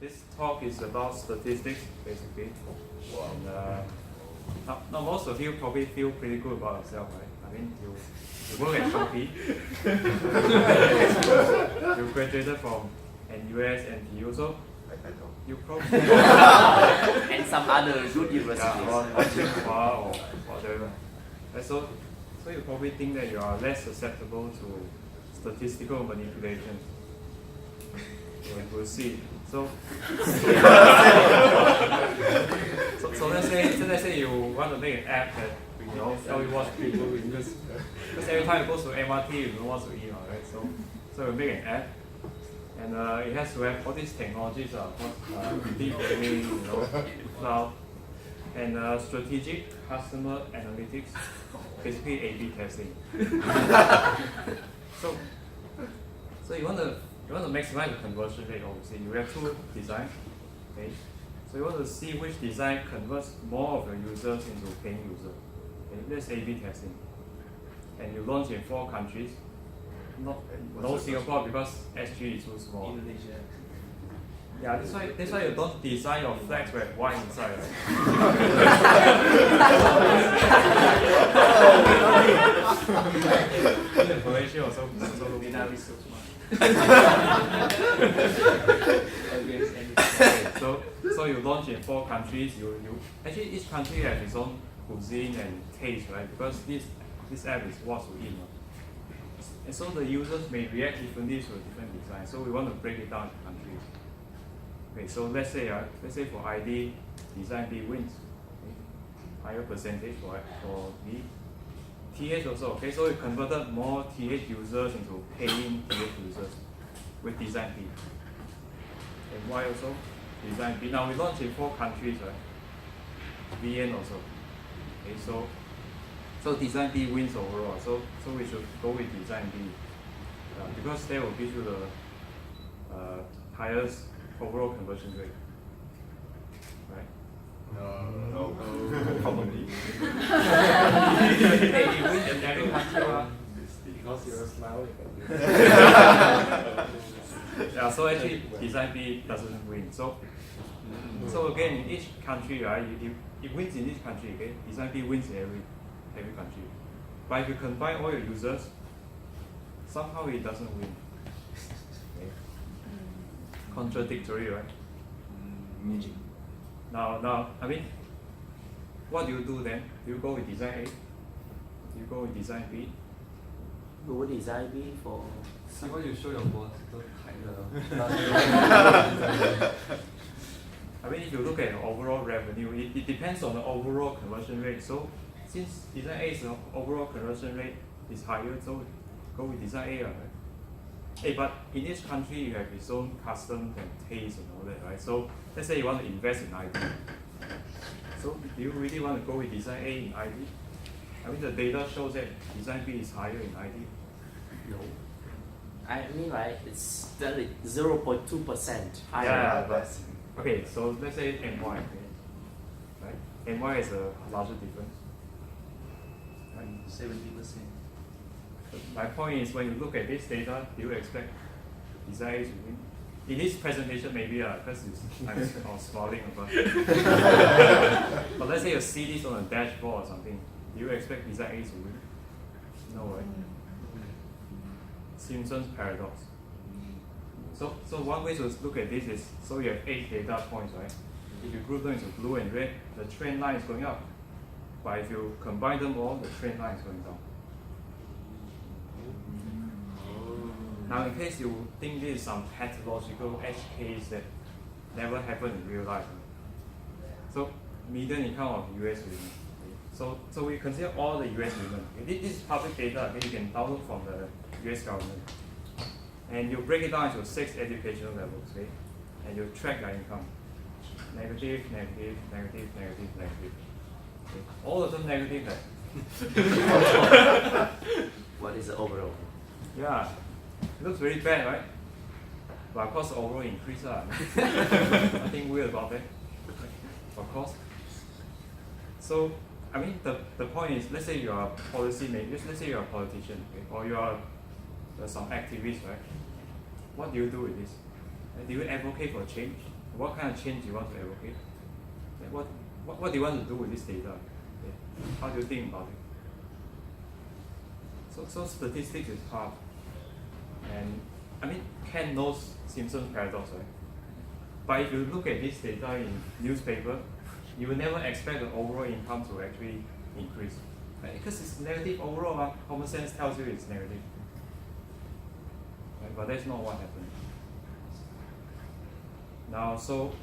this talk is about statistics, basically. And, now most of you probably feel pretty good about yourself, right? I mean, you work at Shopee. You graduated from NUS, NTU, so you probably and some other good universities. or Jiangwei or whatever. So you probably think that you are less susceptible to statistical manipulation. We'll see. So let's say you want to make an app that tell you what people do, because every time you go to MRT you know what to eat, right? So you make an app, and it has to have all these technologies, deep learning, cloud, and strategic customer analytics, basically A/B testing. So you want to maximize the conversion rate. Obviously, you have two designs. Okay, so you want to see which design converts more of your users into paying users. Okay, that's A/B testing, and you launch in 4 countries. No Singapore because SG is too small. Indonesia. Yeah, that's why you don't design your flags with wine inside, right? Malaysia also so you launch in 4 countries. You actually each country has its own cuisine and taste, right? Because this app is what to eat. And so the users may react differently to a different design. So we want to break it down into countries. Okay, so let's say for ID, design B wins. Okay. Higher percentage for B. TH also, okay, so we converted more TH users into paying TH users with design B. And Y also, design B. Now we launched in 4 countries, right? VN also. Okay, so design B wins overall. So we should go with design B because that will give you the highest overall conversion rate, right? No, probably. Hey, you win in every country, because you're smiling. Yeah, so actually design B doesn't win. So again, in each country, right, it wins in each country. Okay, design B wins in every country. But if you combine all your users, somehow it doesn't win. Okay. Contradictory, right? Now, I mean, what do you do then? Do you go with design A? Do you go with design B? Go with design B for. See what you show your boss, don't I mean, if you look at the overall revenue, it depends on the overall conversion rate. So since design A's overall conversion rate is higher, so go with design A, right? Hey, but in each country you have its own custom and taste and all that, right? So let's say you want to invest in ID. So do you really want to go with design A in ID? I mean, the data shows that design B is higher in ID. No. I mean, like, it's still 0.2% higher. Yeah, but okay, so let's say NY, okay? Right? NY is a larger difference. Right? 70%. My point is, when you look at this data, do you expect design A to win? In this presentation, maybe because I'm smiling about it. But let's say you see this on a dashboard or something, do you expect design A to win? No, right? Simpson's paradox. So one way to look at this is, so you have 8 data points, right? If you group them into blue and red, the trend line is going up. But if you combine them all, the trend line is going down. Now, in case you think this is some pathological edge case that never happened in real life, so median income of US women. So we consider all the US women. Okay? This is public data. Okay? You can download from the US government, and you break it down into 6 educational levels. Okay? And you track their income: negative, negative, negative, negative, negative. Okay? All of them negative. What is the overall? Yeah. It looks very bad, right? But of course, overall increase. Nothing weird about that. Of course. So, I mean, the point is, let's say you are a policymaker, let's say you are a politician, okay? Or you are some activist, right? What do you do with this? Do you advocate for change? what kind of change you want to advocate? Like what do you want to do with this data? Okay. How do you think about it? So statistics is hard. And I mean, Ken knows Simpson's paradox, right? But if you look at this data in newspaper, you will never expect the overall income to actually increase. Right? Because it's negative overall, common sense tells you it's negative. Right? But that's not what happened. Now, so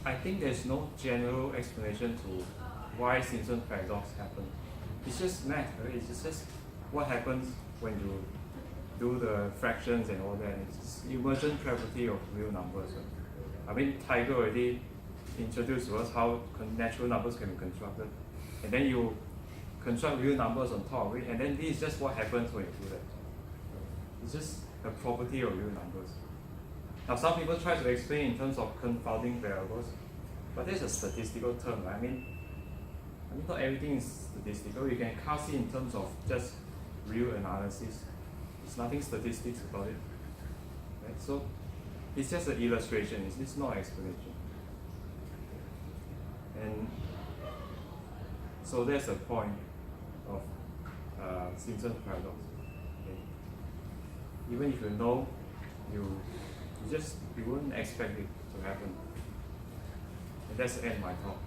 I think there's no general explanation to why Simpson's paradox happened. It's just math, right? It's just what happens when you do the fractions and all that. It's emergent property of real numbers. Right? I mean, Tiger already introduced to us how natural numbers can be constructed. And then you construct real numbers on top of it, and then this is just what happens when you do that. It's just a property of real numbers. Now, some people try to explain in terms of confounding variables, but there's a statistical term, right? I mean, not everything is statistical. You can cast it in terms of just real analysis. There's nothing statistics about it, right? So it's just an illustration. It's not an explanation. And so that's the point of Simpson's paradox. Okay. Even if you know, you wouldn't expect it to happen. And that's the end of my talk.